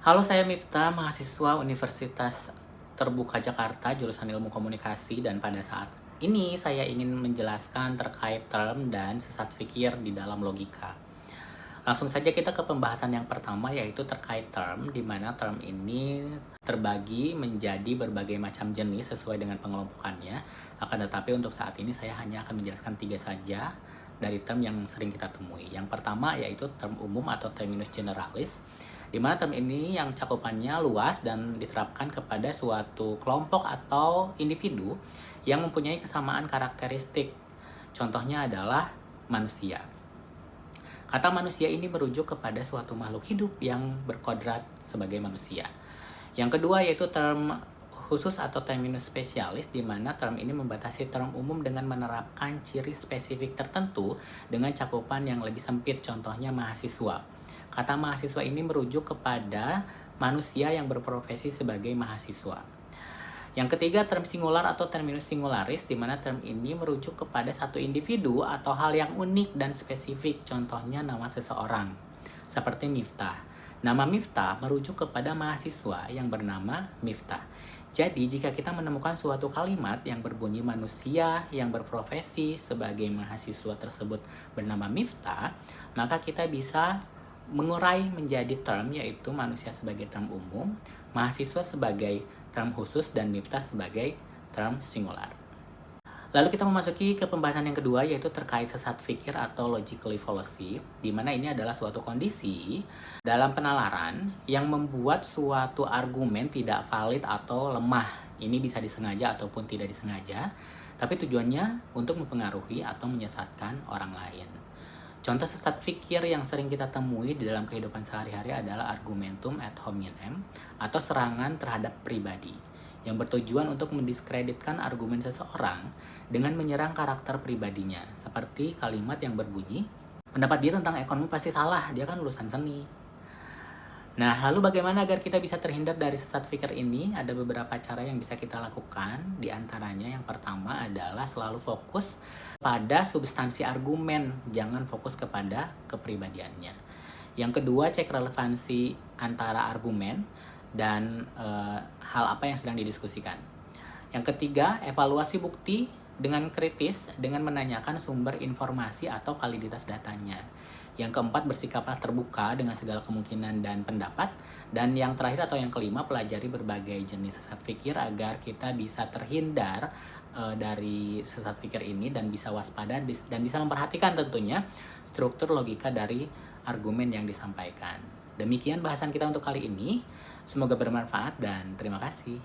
Halo, saya Miftah, mahasiswa Universitas Terbuka Jakarta, jurusan Ilmu Komunikasi, dan pada saat ini saya ingin menjelaskan terkait term dan sesat pikir di dalam logika. Langsung saja kita ke pembahasan yang pertama, yaitu terkait term, di mana term ini terbagi menjadi berbagai macam jenis sesuai dengan pengelompokannya. Akan tetapi untuk saat ini saya hanya akan menjelaskan 3 saja dari term yang sering kita temui. Yang pertama yaitu term umum atau terminus generalis, di mana term ini yang cakupannya luas dan diterapkan kepada suatu kelompok atau individu yang mempunyai kesamaan karakteristik. Contohnya adalah manusia. Kata manusia ini merujuk kepada suatu makhluk hidup yang berkodrat sebagai manusia. Yang kedua yaitu term khusus atau terminus spesialis, di mana term ini membatasi term umum dengan menerapkan ciri spesifik tertentu dengan cakupan yang lebih sempit, contohnya mahasiswa. Kata mahasiswa ini merujuk kepada manusia yang berprofesi sebagai mahasiswa. Yang ketiga, term singular atau terminus singularis, di mana term ini merujuk kepada satu individu atau hal yang unik dan spesifik, contohnya nama seseorang, seperti Miftah. Nama Miftah merujuk kepada mahasiswa yang bernama Miftah. Jadi, jika kita menemukan suatu kalimat yang berbunyi manusia yang berprofesi sebagai mahasiswa tersebut bernama Miftah, maka kita bisa mengurai menjadi term, yaitu manusia sebagai term umum, mahasiswa sebagai term khusus, dan Miftah sebagai term singular. Lalu kita memasuki ke pembahasan yang kedua, yaitu terkait sesat fikir atau logically fallacy, di mana ini adalah suatu kondisi dalam penalaran yang membuat suatu argumen tidak valid atau lemah. Ini bisa disengaja ataupun tidak disengaja, tapi tujuannya untuk mempengaruhi atau menyesatkan orang lain. Contoh sesat fikir yang sering kita temui di dalam kehidupan sehari-hari adalah argumentum ad hominem atau serangan terhadap pribadi, yang bertujuan untuk mendiskreditkan argumen seseorang dengan menyerang karakter pribadinya, seperti kalimat yang berbunyi, pendapat dia tentang ekonomi pasti salah, dia kan lulusan seni. Nah, lalu bagaimana agar kita bisa terhindar dari sesat pikir ini? Ada beberapa cara yang bisa kita lakukan. Di antaranya yang pertama adalah selalu fokus pada substansi argumen, jangan fokus kepada kepribadiannya. Yang kedua, cek relevansi antara argumen dan hal apa yang sedang didiskusikan. Yang ketiga, evaluasi bukti dengan kritis dengan menanyakan sumber informasi atau validitas datanya. Yang keempat, bersikaplah terbuka dengan segala kemungkinan dan pendapat. Dan yang terakhir atau yang kelima, pelajari berbagai jenis sesat pikir agar kita bisa terhindar dari sesat pikir ini dan bisa waspada dan bisa memperhatikan tentunya struktur logika dari argumen yang disampaikan. Demikian bahasan kita untuk kali ini. Semoga bermanfaat dan terima kasih.